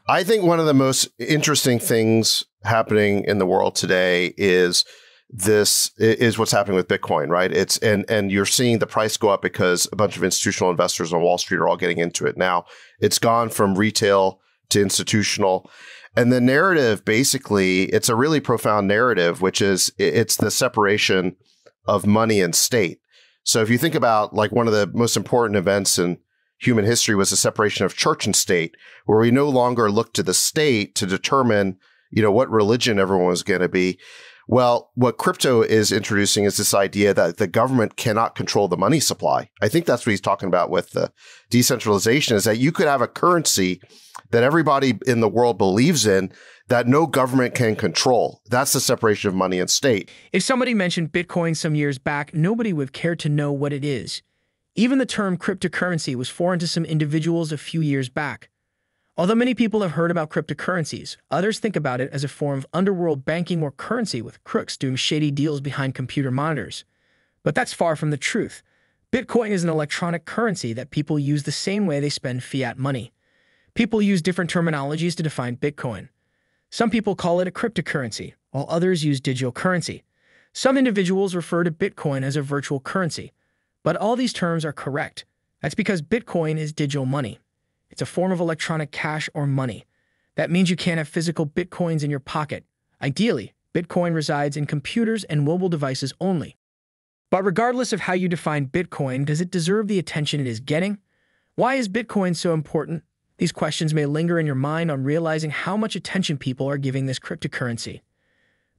I think one of the most interesting things happening in the world today is what's happening with Bitcoin, right? And you're seeing the price go up because a bunch of institutional investors on Wall Street are all getting into it. Now it's gone from retail to institutional. And the narrative, basically, it's a really profound narrative, which is it's the separation of money and state. So if you think about like one of the most important events in human history was the separation of church and state, where we no longer look to the state to determine, what religion everyone was going to be. Well, what crypto is introducing is this idea that the government cannot control the money supply. I think that's what he's talking about with the decentralization, is that you could have a currency that everybody in the world believes in that no government can control. That's the separation of money and state. If somebody mentioned Bitcoin some years back, nobody would care to know what it is. Even the term cryptocurrency was foreign to some individuals a few years back. Although many people have heard about cryptocurrencies, others think about it as a form of underworld banking or currency with crooks doing shady deals behind computer monitors. But that's far from the truth. Bitcoin is an electronic currency that people use the same way they spend fiat money. People use different terminologies to define Bitcoin. Some people call it a cryptocurrency, while others use digital currency. Some individuals refer to Bitcoin as a virtual currency. But all these terms are correct. That's because Bitcoin is digital money. It's a form of electronic cash or money. That means you can't have physical Bitcoins in your pocket. Ideally, Bitcoin resides in computers and mobile devices only. But regardless of how you define Bitcoin, does it deserve the attention it is getting? Why is Bitcoin so important? These questions may linger in your mind on realizing how much attention people are giving this cryptocurrency.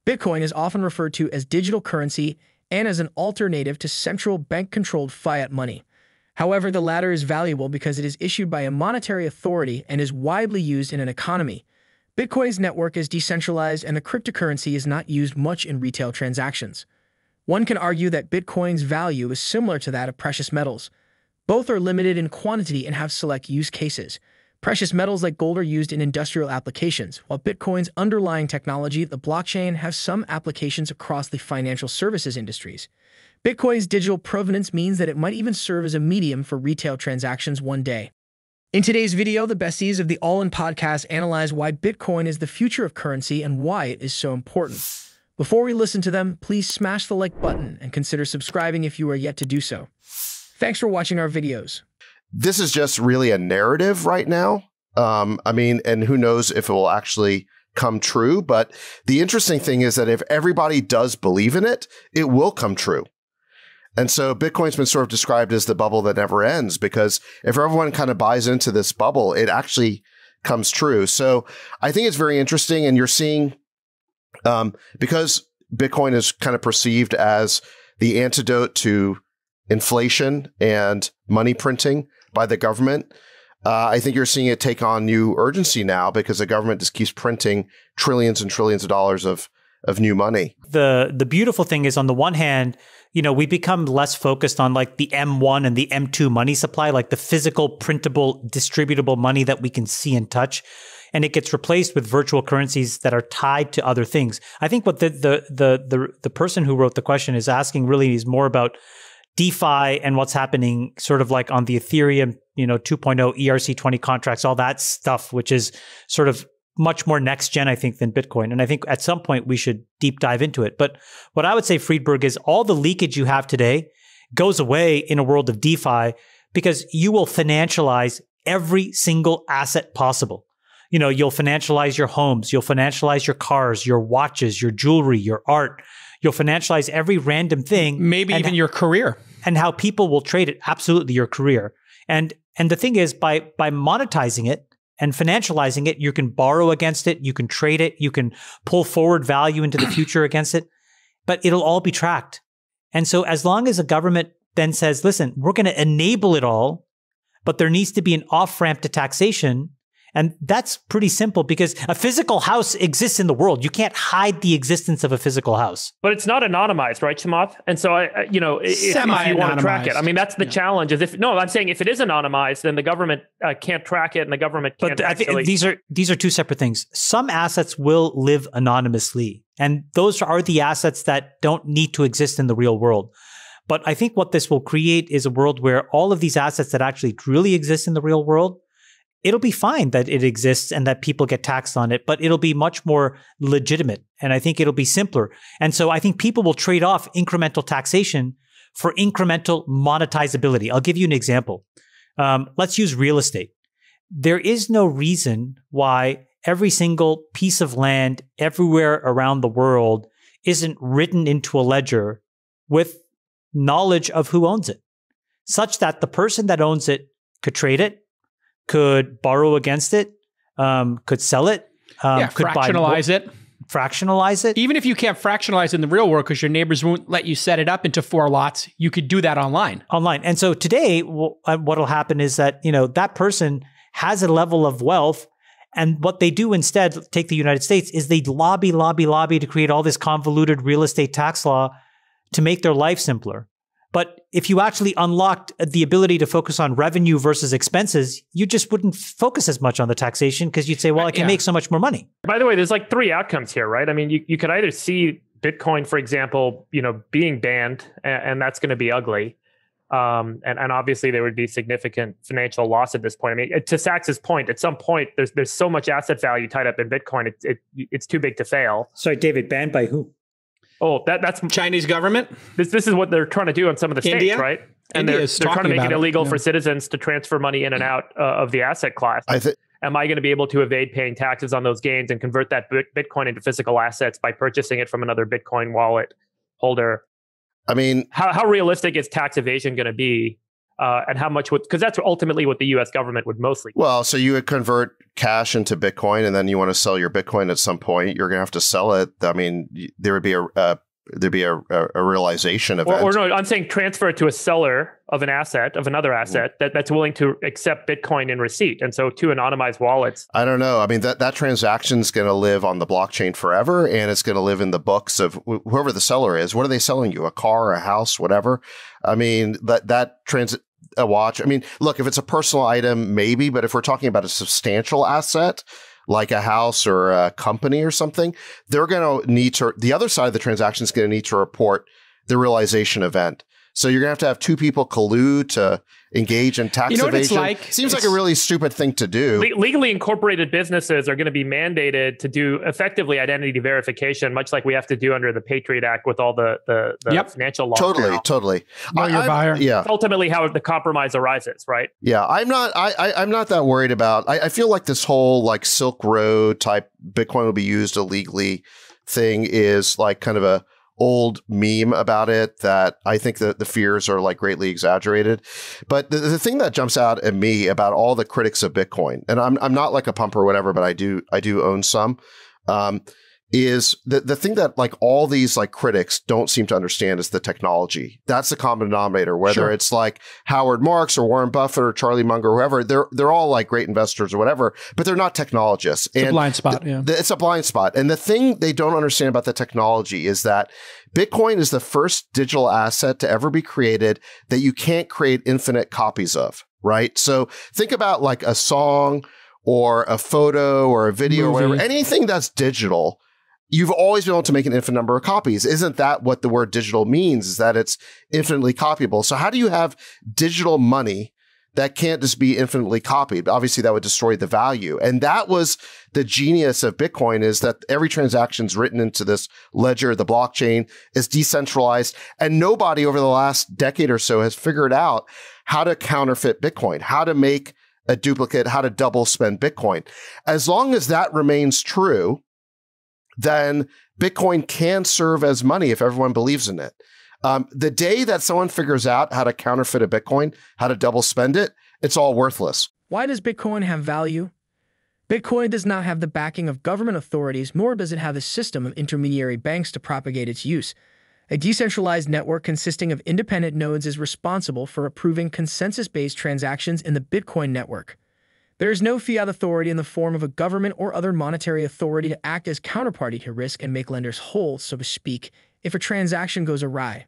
Bitcoin is often referred to as digital currency and as an alternative to central bank-controlled fiat money. However, the latter is valuable because it is issued by a monetary authority and is widely used in an economy. Bitcoin's network is decentralized and the cryptocurrency is not used much in retail transactions. One can argue that Bitcoin's value is similar to that of precious metals. Both are limited in quantity and have select use cases. Precious metals like gold are used in industrial applications, while Bitcoin's underlying technology, the blockchain, has some applications across the financial services industries. Bitcoin's digital provenance means that it might even serve as a medium for retail transactions one day. In today's video, the besties of the All In podcast analyze why Bitcoin is the future of currency and why it is so important. Before we listen to them, please smash the like button and consider subscribing if you are yet to do so. Thanks for watching our videos. This is just really a narrative right now. And who knows if it will actually come true. But the interesting thing is that if everybody does believe in it, it will come true. And so Bitcoin's been sort of described as the bubble that never ends, because if everyone kind of buys into this bubble, it actually comes true. So I think it's very interesting. And you're seeing, because Bitcoin is kind of perceived as the antidote to inflation and money printing by the government, I think you're seeing it take on new urgency now because the government just keeps printing trillions and trillions of dollars of new money. The beautiful thing is, on the one hand, we become less focused on like the M1 and the M2 money supply, like the physical, printable, distributable money that we can see and touch. And it gets replaced with virtual currencies that are tied to other things. I think what the person who wrote the question is asking really is more about DeFi and what's happening sort of like on the Ethereum, 2.0 ERC20 contracts, all that stuff, which is sort of much more next gen, I think, than Bitcoin. And I think at some point we should deep dive into it. But what I would say, Friedberg, is all the leakage you have today goes away in a world of DeFi because you will financialize every single asset possible. You'll financialize your homes, you'll financialize your cars, your watches, your jewelry, your art. You'll financialize every random thing. Maybe even your career. And how people will trade it. Absolutely, your career. And the thing is, by monetizing it and financializing it, you can borrow against it, you can trade it, you can pull forward value into the future against it, but it'll all be tracked. And so as long as a government then says, listen, we're going to enable it all, but there needs to be an off-ramp to taxation. And that's pretty simple because a physical house exists in the world. You can't hide the existence of a physical house. But it's not anonymized, right, Chamath? And so, if you want to track it, I mean, that's the challenge. I'm saying if it is anonymized, then the government can't track it, and the government can't. But I think these are two separate things. Some assets will live anonymously, and those are the assets that don't need to exist in the real world. But I think what this will create is a world where all of these assets that actually truly exist in the real world it'll be fine that it exists and that people get taxed on it, but it'll be much more legitimate. And I think it'll be simpler. And so I think people will trade off incremental taxation for incremental monetizability. I'll give you an example. Let's use real estate. There is no reason why every single piece of land everywhere around the world isn't written into a ledger with knowledge of who owns it, such that the person that owns it could trade it, could borrow against it, could sell it, could fractionalize it. Fractionalize it. Even if you can't fractionalize in the real world because your neighbors won't let you set it up into 4 lots, you could do that online. And so today, what'll happen is that, that person has a level of wealth, and what they do instead, take the United States, is they lobby to create all this convoluted real estate tax law to make their life simpler. But if you actually unlocked the ability to focus on revenue versus expenses, you just wouldn't focus as much on the taxation because you'd say, well, I can make so much more money. By the way, there's like 3 outcomes here, right? I mean, you could either see Bitcoin, for example, being banned, and that's going to be ugly. And obviously there would be significant financial loss at this point. I mean, to Sachs's point, at some point, there's so much asset value tied up in Bitcoin, it's too big to fail. Sorry, David, banned by who? Oh, that's Chinese government. This is what they're trying to do in some of the states, right? And they're trying to make it illegal for citizens to transfer money in and out of the asset class. Am I going to be able to evade paying taxes on those gains and convert that Bitcoin into physical assets by purchasing it from another Bitcoin wallet holder? I mean, how realistic is tax evasion going to be? And how much because that's ultimately what the U.S. government would mostly do. Well, so you would convert cash into Bitcoin, and then you want to sell your Bitcoin at some point. You're going to have to sell it. I mean, there would be a realization event. Or no, I'm saying transfer it to a seller of an asset, of another asset that's willing to accept Bitcoin in receipt. And so 2 anonymized wallets. I don't know. I mean, that transaction is going to live on the blockchain forever, and it's going to live in the books of whoever the seller is. What are they selling you? A car, a house, whatever? I mean, a watch. I mean, look, if it's a personal item, maybe, but if we're talking about a substantial asset, like a house or a company or something, they're going to need to, the other side of the transaction is going to need to report the realization event. So you're going to have 2 people collude to engage in tax evasion. What it's like? Seems like a really stupid thing to do. Legally incorporated businesses are going to be mandated to do effectively identity verification, much like we have to do under the Patriot Act with all the financial law. Totally. Know your buyer. Yeah. That's ultimately how the compromise arises, right? Yeah, I'm not that worried about. I feel like this whole like Silk Road type Bitcoin will be used illegally thing is like kind of a old meme about it that I think that the fears are like greatly exaggerated. But the thing that jumps out at me about all the critics of Bitcoin, and I'm not like a pumper or whatever, but I do own some, is the thing that like all these like critics don't seem to understand is the technology. That's the common denominator, whether it's like Howard Marks or Warren Buffett or Charlie Munger or whoever, they're all like great investors or whatever, but they're not technologists. It's a blind spot. It's a blind spot. And the thing they don't understand about the technology is that Bitcoin is the first digital asset to ever be created that you can't create infinite copies of, right? So think about like a song or a photo or a video or whatever, anything that's digital. You've always been able to make an infinite number of copies. Isn't that what the word digital means? Is that it's infinitely copyable. So how do you have digital money that can't just be infinitely copied? Obviously, that would destroy the value. And that was the genius of Bitcoin, is that every transaction is written into this ledger. The blockchain is decentralized. And nobody over the last decade or so has figured out how to counterfeit Bitcoin, how to make a duplicate, how to double spend Bitcoin. As long as that remains true, then Bitcoin can serve as money if everyone believes in it. The day that someone figures out how to counterfeit a Bitcoin, how to double spend it, it's all worthless. Why does Bitcoin have value? Bitcoin does not have the backing of government authorities, nor does it have a system of intermediary banks to propagate its use. A decentralized network consisting of independent nodes is responsible for approving consensus-based transactions in the Bitcoin network. There is no fiat authority in the form of a government or other monetary authority to act as counterparty to risk and make lenders whole, so to speak, if a transaction goes awry.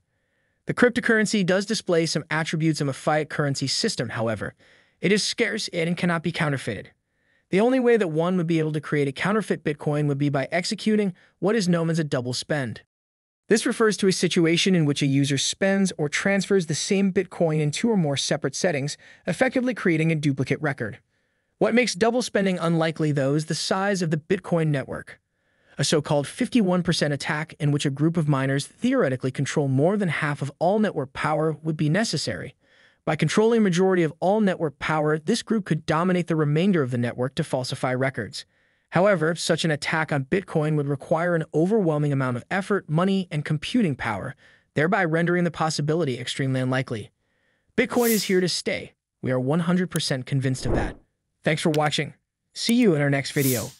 The cryptocurrency does display some attributes of a fiat currency system, however. It is scarce and cannot be counterfeited. The only way that one would be able to create a counterfeit Bitcoin would be by executing what is known as a double spend. This refers to a situation in which a user spends or transfers the same Bitcoin in 2 or more separate settings, effectively creating a duplicate record. What makes double spending unlikely, though, is the size of the Bitcoin network, a so-called 51% attack in which a group of miners theoretically control more than half of all network power would be necessary. By controlling a majority of all network power, this group could dominate the remainder of the network to falsify records. However, such an attack on Bitcoin would require an overwhelming amount of effort, money, and computing power, thereby rendering the possibility extremely unlikely. Bitcoin is here to stay. We are 100% convinced of that. Thanks for watching. See you in our next video.